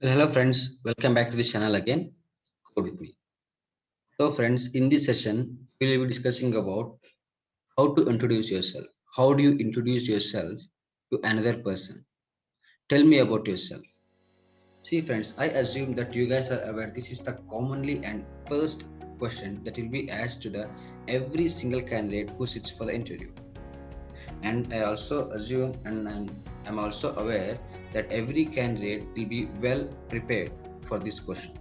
Hello friends, welcome back to the channel again. Code with me. So friends, in this session, we will be discussing about how to introduce yourself. How do you introduce yourself to another person? Tell me about yourself. See friends, I assume that you guys are aware this is the commonly and first question that will be asked to the every single candidate who sits for the interview. And I also assume and I'm also aware that every candidate will be well prepared for this question.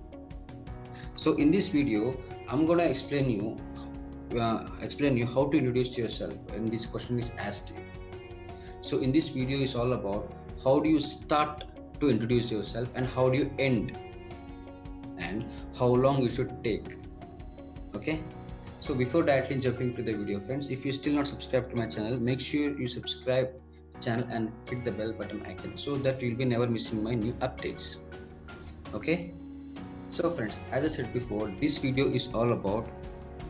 So in this video, I'm gonna explain you how to introduce yourself when this question is asked you. So in this video is all about how do you start to introduce yourself and how do you end and how long you should take. Okay. So before directly jumping to the video, friends, if you still not subscribed to my channel, make sure you subscribe channel and hit the bell button icon so that you'll be never missing my new updates. Okay. So friends, as I said before, this video is all about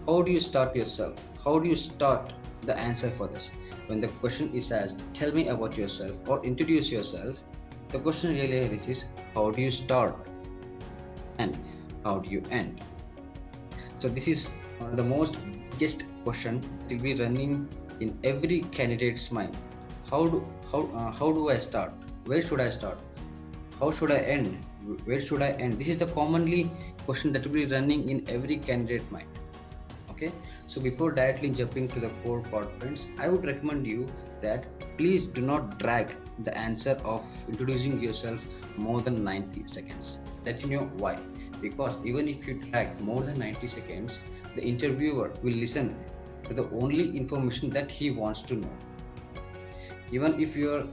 how do you start yourself? How do you start the answer for this? When the question is asked, tell me about yourself or introduce yourself, the question really is how do you start and how do you end? So this is one of the most biggest question that will be running in every candidate's mind. How do I start? Where should I start? How should I end? Where should I end? This is the commonly question that will be running in every candidate mind. Okay, so before directly jumping to the core part, friends, I would recommend you that please do not drag the answer of introducing yourself more than 90 seconds. Let you know why. Because even if you drag more than 90 seconds, the interviewer will listen to the only information that he wants to know. Even if you are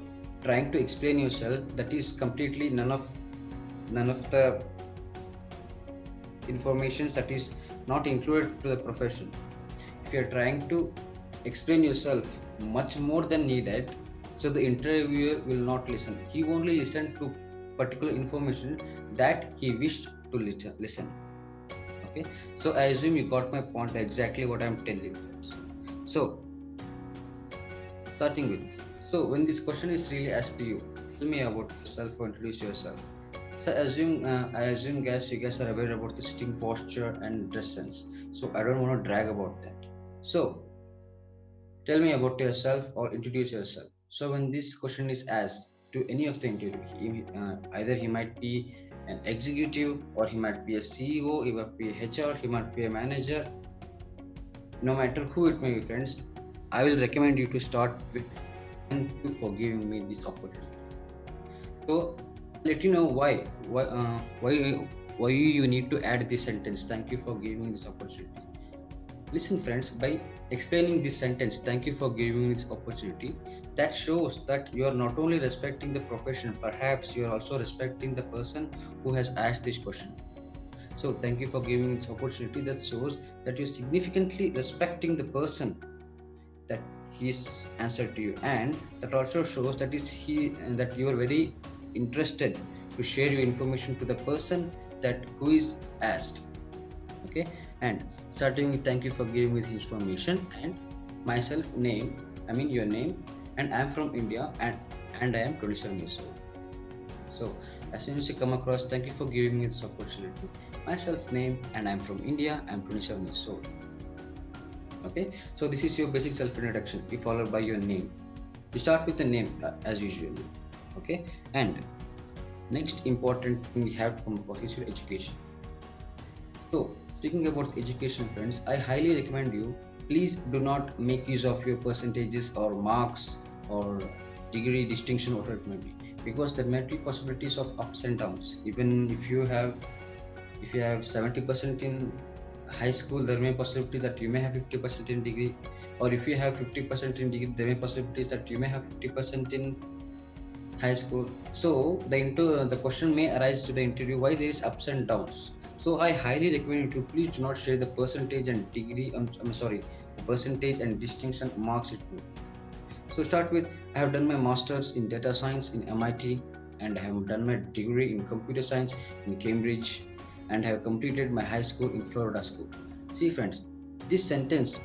trying to explain yourself, that is completely none of the information that is not included to the profession. If you are trying to explain yourself much more than needed, so the interviewer will not listen. He only listen to particular information that he wished to listen. Okay, so I assume you got my point exactly what I'm telling you. So starting with, so when this question is really asked to you, tell me about yourself or introduce yourself. So I assume guys, you guys are aware about the sitting posture and dress sense. So I don't want to drag about that. So tell me about yourself or introduce yourself. So when this question is asked to any of the interview, either he might be an executive or he might be a CEO, he might be a HR, he might be a manager. No matter who it may be, friends, I will recommend you to start with thank you for giving me this opportunity. So let you know why you need to add this sentence. Thank you for giving me this opportunity. Listen, friends, by explaining this sentence, thank you for giving me this opportunity, that shows that you are not only respecting the profession, perhaps you are also respecting the person who has asked this question. So thank you for giving me this opportunity. That shows that you're significantly respecting the person that he's answered to you, and that also shows that that you are very interested to share your information to the person that who is asked. Okay, and starting with thank you for giving me this information and myself name, I mean your name, and I'm from India and I am 27 years old. So as soon as you come across thank you for giving me this opportunity, myself name, and I'm from India, I'm 27 years old. Okay, so this is your basic self-introduction, be followed by your name. You start with the name as usual. Okay, and next important thing we have to come across is your education. So speaking about education, friends, I highly recommend you, please do not make use of your percentages or marks or degree distinction, whatever it may be, because there might be possibilities of ups and downs. Even if you have 70% in high school, there may be possibilities that you may have 50% in degree, or if you have 50% in degree, there may be possibilities that you may have 50% in high school. So the question may arise to the interview why there is ups and downs. So I highly recommend you to please do not share the percentage and degree. The percentage and distinction marks it to. So start with, I have done my master's in data science in MIT, and I have done my degree in computer science in Cambridge, and have completed my high school in Florida school. See friends, this sentence,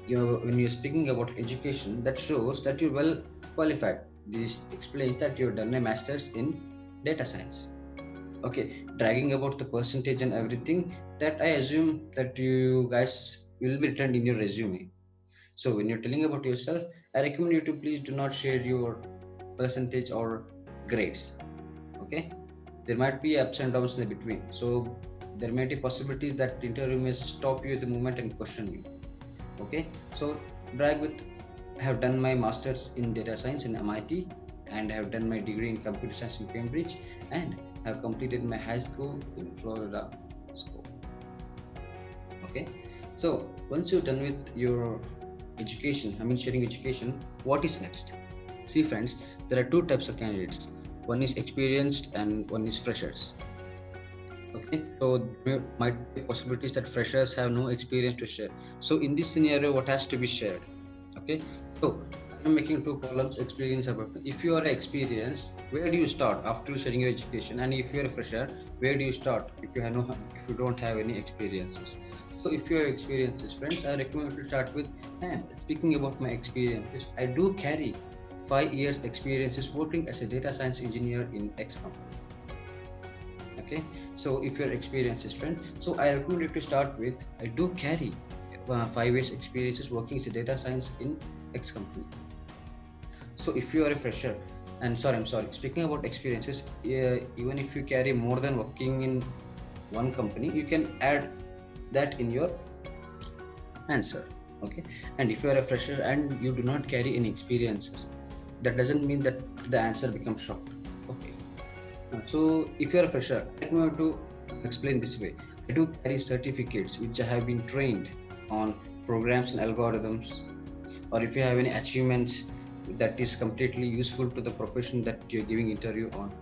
when you're speaking about education, that shows that you're well qualified. This explains that you've done a master's in data science. Okay, dragging about the percentage and everything, that I assume that you guys will be written in your resume. So when you're telling about yourself, I recommend you to please do not share your percentage or grades. Okay, there might be ups and downs in the between, so there may be possibilities that the interview may stop you at the moment and question you. Okay, so brag with, I have done my masters in data science in MIT, and I have done my degree in computer science in Cambridge, and have completed my high school in Florida school. Okay, so once you're done with your education, I mean sharing education, what is next? See friends, there are two types of candidates. One is experienced and one is freshers. Okay, so there might be possibilities that freshers have no experience to share. So in this scenario, what has to be shared? Okay, so I'm making two columns: experience about. If you are experienced, where do you start after sharing your education? And if you're a fresher, where do you start if you have no, if you don't have any experiences? So if you have experiences, friends, I recommend you to start with. And speaking about my experiences, I do carry 5 years experiences working as a data science engineer in X company. Okay, so if your experience is friend, so I recommend you to start with, I do carry 5 years experiences working as a data science in X company. So if you are a fresher, and I'm sorry, speaking about experiences, even if you carry more than working in one company, you can add that in your answer. Okay, and if you are a fresher and you do not carry any experiences, that doesn't mean that the answer becomes short. Okay, so if you're a fresher, let me to explain this way. I do carry certificates which I have been trained on programs and algorithms, or if you have any achievements that is completely useful to the profession that you're giving interview on.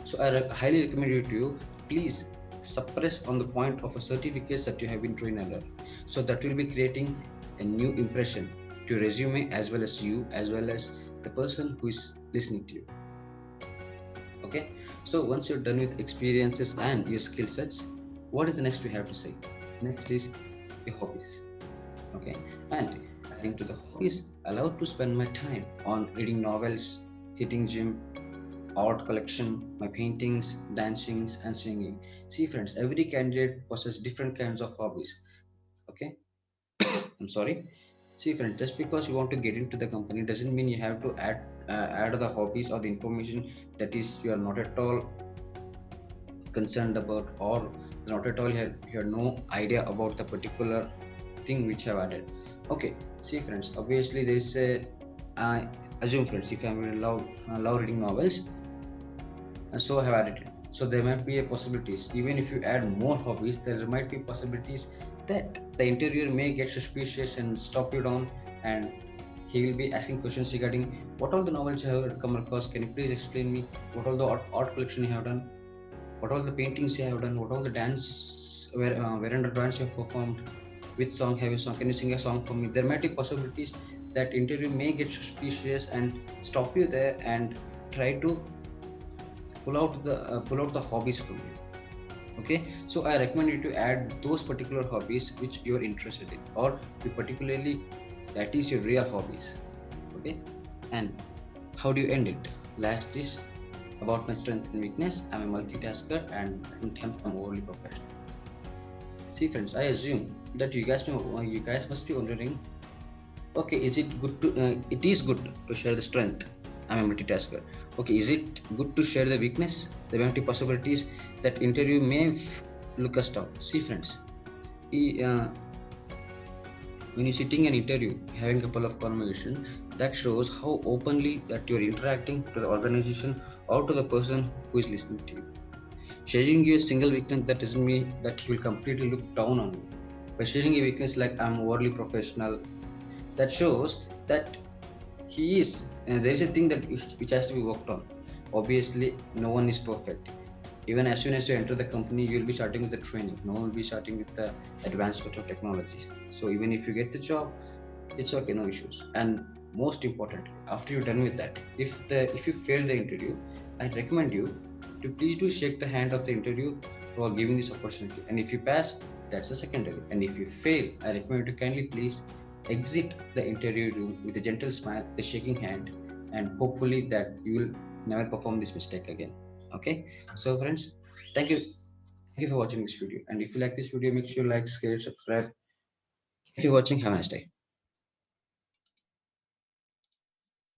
So I highly recommend you to please suppress on the point of a certificates that you have been trained under. So that will be creating a new impression to resume, as well as you, as well as the person who is listening to you. Okay, so once you're done with experiences and your skill sets, what is the next we have to say? Next is your hobbies. Okay, and adding to the hobbies, allowed to spend my time on reading novels, hitting gym, art collection, my paintings, dancings, and singing. See friends, every candidate possesses different kinds of hobbies. Okay, I'm sorry. See friends, just because you want to get into the company doesn't mean you have to add the hobbies or the information that is you are not at all concerned about, or not at all you have no idea about the particular thing which I have added. Okay, see friends, obviously there is a assume friends, if I love reading novels, so I have added it. So there might be a possibilities, even if you add more hobbies, there might be possibilities that the interviewer may get suspicious and stop you down, and he will be asking questions regarding what all the novels you have come across. Can you please explain me what all the art collection you have done, what all the paintings you have done, what all the dance, where under dance you have performed, which song have you sung, can you sing a song for me? There might be possibilities that interview may get suspicious and stop you there and try to pull out the hobbies from you. Okay, so I recommend you to add those particular hobbies which you're interested in, or particularly that is your real hobbies. Okay, and how do you end it? Last is about my strength and weakness. I'm a multitasker and sometimes I'm overly professional. See friends, I assume that you guys must be wondering, okay, is it good to it is good to share the strength, I'm a multitasker. Okay, is it good to share the weakness? There may be possibilities that interview may look us down. See friends, when you're sitting an interview, having a couple of conversation, that shows how openly that you're interacting to the organization or to the person who is listening to you. Sharing your single weakness, that doesn't mean that he will completely look down on you. By sharing a weakness like I'm overly professional, that shows that he is, there is a thing that which has to be worked on. Obviously, no one is perfect. Even as soon as you enter the company, you will be starting with the training. No one will be starting with the advancement of technologies. So even if you get the job, it's okay, no issues. And most importantly, after you're done with that, if you fail the interview, I recommend you to please do shake the hand of the interview who are giving this opportunity. And if you pass, that's the secondary. And if you fail, I recommend you to kindly please exit the interview room with a gentle smile, the shaking hand, and hopefully that you will never perform this mistake again. Okay, so friends, Thank you. Thank you for watching this video. And if you like this video, make sure you like, share, subscribe. Thank you for watching. Have a nice day.